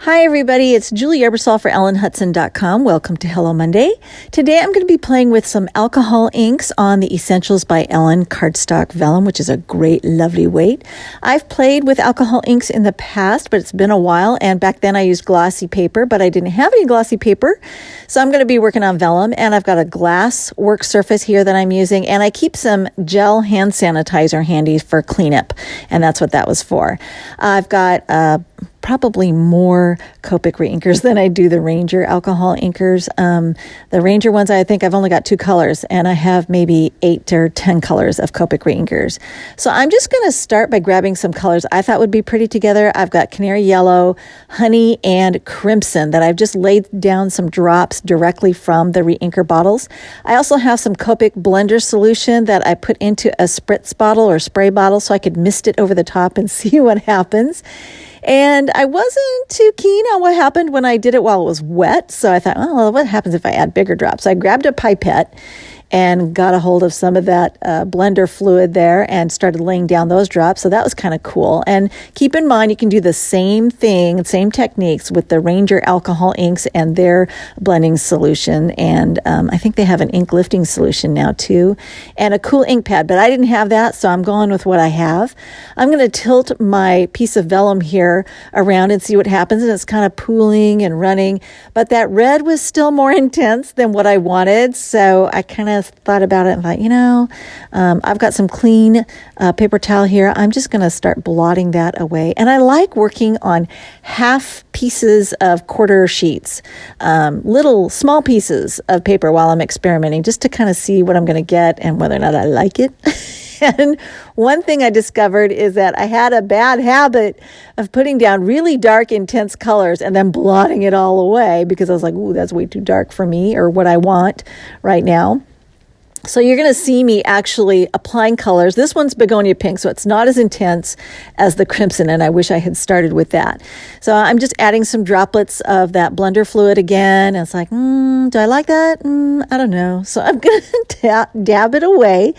Hi, everybody. It's Julie Ebersol for EllenHudson.com. Welcome to Hello Monday. Today, I'm going to be playing with some alcohol inks on the Essentials by Ellen cardstock vellum, which is a great, lovely weight. I've played with alcohol inks in the past, but it's been a while. And back then, I used glossy paper, but I didn't have any glossy paper. So I'm going to be working on vellum. And I've got a glass work surface here that I'm using. And I keep some gel hand sanitizer handy for cleanup. And that's what that was for. I've got probably more Copic reinkers than I do the Ranger alcohol inkers. The Ranger ones, I think I've only got 2 colors, and I have maybe 8 or 10 colors of Copic reinkers. So I'm just going to start by grabbing some colors I thought would be pretty together. I've got canary yellow, honey, and crimson that I've just laid down some drops directly from the reinker bottles. I also have some Copic blender solution that I put into a spritz bottle or spray bottle so I could mist it over the top and see what happens. And I wasn't too keen on what happened when I did it while it was wet. So I thought, oh, well, what happens if I add bigger drops? So I grabbed a pipette and got a hold of some of that blender fluid there and started laying down those drops. So that was kind of cool. And keep in mind, you can do the same thing, same techniques with the Ranger alcohol inks and their blending solution. And I think they have an ink lifting solution now too, and a cool ink pad, but I didn't have that. So I'm going with what I have. I'm going to tilt my piece of vellum here around and see what happens. And it's kind of pooling and running, but that red was still more intense than what I wanted. So I kind of thought about it and thought, I've got some clean paper towel here. I'm just going to start blotting that away. And I like working on half pieces of quarter sheets, little small pieces of paper while I'm experimenting, just to kind of see what I'm going to get and whether or not I like it. And one thing I discovered is that I had a bad habit of putting down really dark, intense colors and then blotting it all away because I was like, ooh, that's way too dark for me or what I want right now. So you're going to see me actually applying colors. This one's begonia pink, so it's not as intense as the crimson, and I wish I had started with that. So I'm just adding some droplets of that blender fluid again. And it's like, do I like that? I don't know. So I'm going to dab it away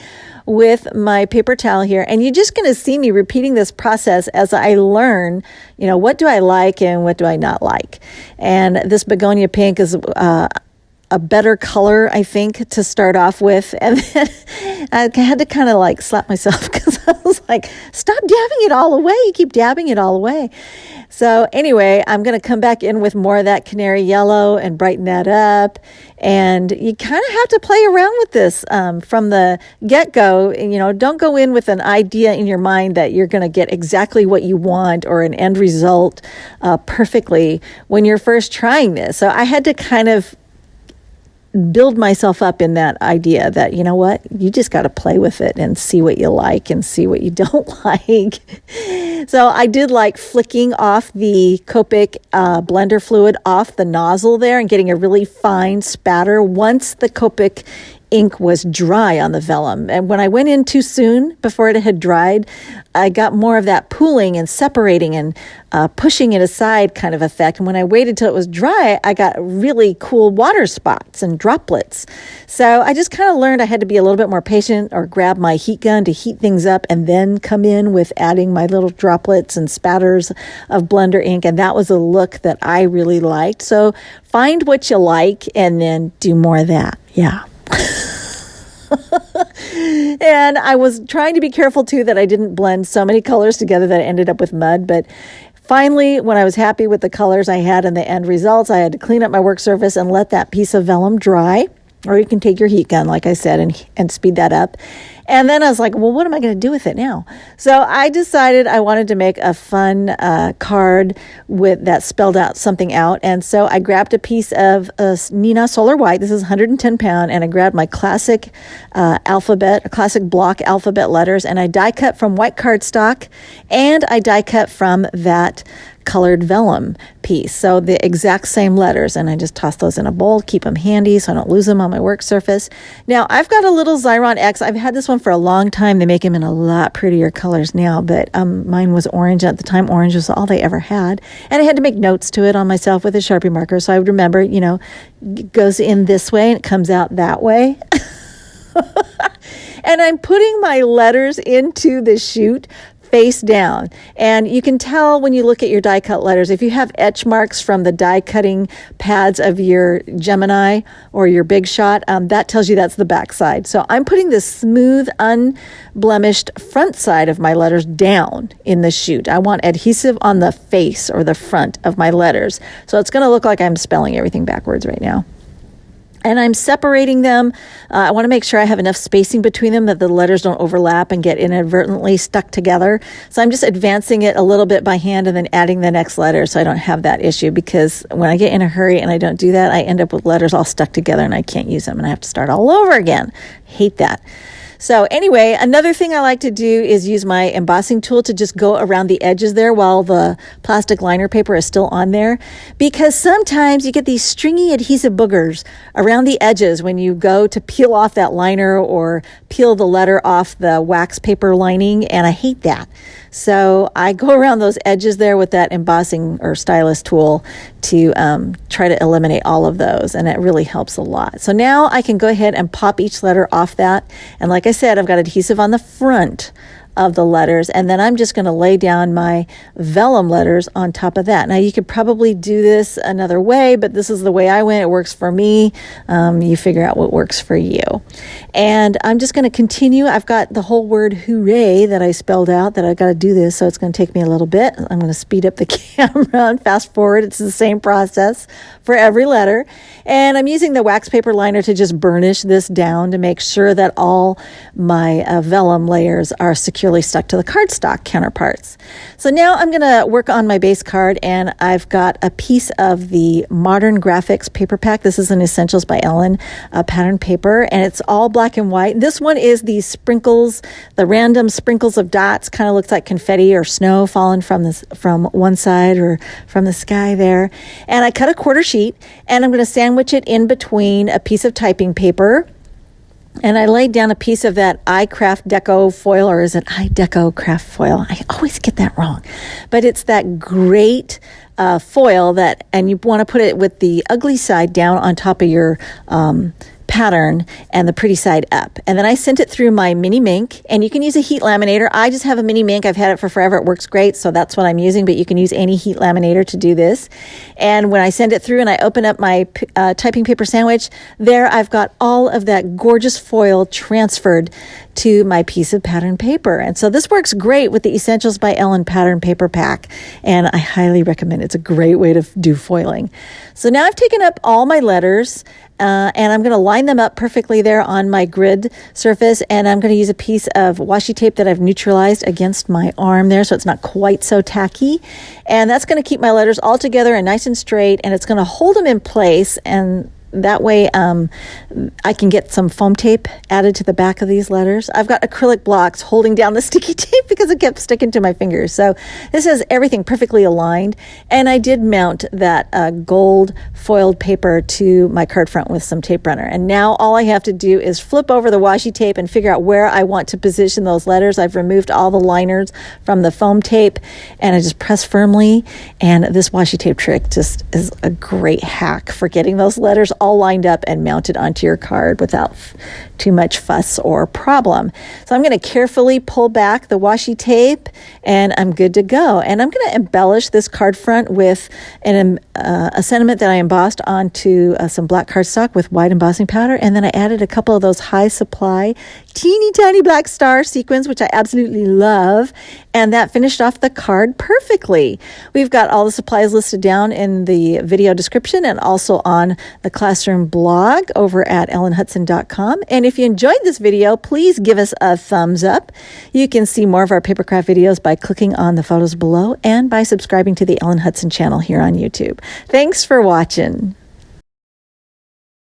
with my paper towel here. And you're just going to see me repeating this process as I learn, what do I like and what do I not like. And this begonia pink is a better color, I think, to start off with. And then I had to kind of slap myself because I was like, stop dabbing it all away. You keep dabbing it all away. So anyway, I'm going to come back in with more of that canary yellow and brighten that up. And you kind of have to play around with this from the get-go. And, don't go in with an idea in your mind that you're going to get exactly what you want or an end result perfectly when you're first trying this. So I had to kind of build myself up in that idea that, you just got to play with it and see what you like and see what you don't like. So I did like flicking off the Copic blender fluid off the nozzle there and getting a really fine spatter once the Copic ink was dry on the vellum. And when I went in too soon before it had dried, I got more of that pooling and separating and pushing it aside kind of effect. And when I waited till it was dry, I got really cool water spots and droplets. So I just kind of learned I had to be a little bit more patient or grab my heat gun to heat things up and then come in with adding my little droplets and spatters of blender ink. And that was a look that I really liked. So find what you like and then do more of that. Yeah. And I was trying to be careful too that I didn't blend so many colors together that I ended up with mud. But finally, when I was happy with the colors I had and the end results, I had to clean up my work surface and let that piece of vellum dry. Or you can take your heat gun, like I said, and speed that up. And then I was like, well, what am I going to do with it now? So I decided I wanted to make a fun card that spelled out something out. And so I grabbed a piece of Neenah Solar White. This is 110 pound. And I grabbed my classic classic block alphabet letters. And I die cut from white cardstock. And I die cut from that colored vellum piece. So the exact same letters. And I just toss those in a bowl, keep them handy so I don't lose them on my work surface. Now I've got a little Xyron X. I've had this one for a long time. They make them in a lot prettier colors now, but mine was orange. At the time, orange was all they ever had. And I had to make notes to it on myself with a Sharpie marker. So I would remember, it goes in this way and it comes out that way. And I'm putting my letters into the chute face down. And you can tell when you look at your die cut letters, if you have etch marks from the die cutting pads of your Gemini or your Big Shot, that tells you that's the back side. So I'm putting this smooth, unblemished front side of my letters down in the chute. I want adhesive on the face or the front of my letters. So it's going to look like I'm spelling everything backwards right now. And I'm separating them. I want to make sure I have enough spacing between them that the letters don't overlap and get inadvertently stuck together. So I'm just advancing it a little bit by hand and then adding the next letter so I don't have that issue, because when I get in a hurry and I don't do that, I end up with letters all stuck together and I can't use them and I have to start all over again. Hate that. So anyway, another thing I like to do is use my embossing tool to just go around the edges there while the plastic liner paper is still on there, because sometimes you get these stringy adhesive boogers around the edges when you go to peel off that liner or peel the letter off the wax paper lining, and I hate that. So I go around those edges there with that embossing or stylus tool to try to eliminate all of those, and it really helps a lot. So now I can go ahead and pop each letter off that, and like I said, I've got adhesive on the front of the letters, and then I'm just going to lay down my vellum letters on top of that. Now you could probably do this another way, but this is the way I went. It works for me. You figure out what works for you. And I'm just going to continue. I've got the whole word hooray that I spelled out that I got to do this, so it's going to take me a little bit. I'm going to speed up the camera and fast forward. It's the same process for every letter. And I'm using the wax paper liner to just burnish this down to make sure that all my vellum layers are securely stuck to the cardstock counterparts. So now I'm going to work on my base card, and I've got a piece of the Modern Graphics paper pack. This is an Essentials by Ellen pattern paper, and it's all black and white. This one is the sprinkles, the random sprinkles of dots, kind of looks like confetti or snow falling from one side or from the sky there. And I cut a quarter sheet, and I'm going to sandwich it in between a piece of typing paper. And I laid down a piece of that iCraft Deco foil, or is it iDeco craft foil? I always get that wrong. But it's that great foil that, and you want to put it with the ugly side down on top of your pattern and the pretty side up. And then I sent it through my mini Mink, and you can use a heat laminator. I just have a mini Mink. I've had it for forever. It works great. So that's what I'm using, but you can use any heat laminator to do this. And when I send it through and I open up my typing paper sandwich, there I've got all of that gorgeous foil transferred to my piece of pattern paper. And so this works great with the Essentials by Ellen pattern paper pack, and I highly recommend it. It's a great way to do foiling. So now I've taken up all my letters, and I'm going to line them up perfectly there on my grid surface, and I'm going to use a piece of washi tape that I've neutralized against my arm there so it's not quite so tacky. And that's going to keep my letters all together and nice and straight, and it's going to hold them in place, and that way I can get some foam tape added to the back of these letters. I've got acrylic blocks holding down the sticky tape because it kept sticking to my fingers. So this has everything perfectly aligned. And I did mount that gold foiled paper to my card front with some tape runner. And now all I have to do is flip over the washi tape and figure out where I want to position those letters. I've removed all the liners from the foam tape, and I just press firmly. And this washi tape trick just is a great hack for getting those letters all lined up and mounted onto your card without too much fuss or problem. So I'm going to carefully pull back the washi tape, and I'm good to go. And I'm going to embellish this card front with a sentiment that I embossed onto some black cardstock with white embossing powder, and then I added a couple of those high supply teeny tiny black star sequins, which I absolutely love, and that finished off the card perfectly. We've got all the supplies listed down in the video description and also on the classroom blog over at ellenhudson.com. And if you enjoyed this video, please give us a thumbs up. You can see more of our papercraft videos by clicking on the photos below and by subscribing to the Ellen Hudson channel here on YouTube. Thanks for watching.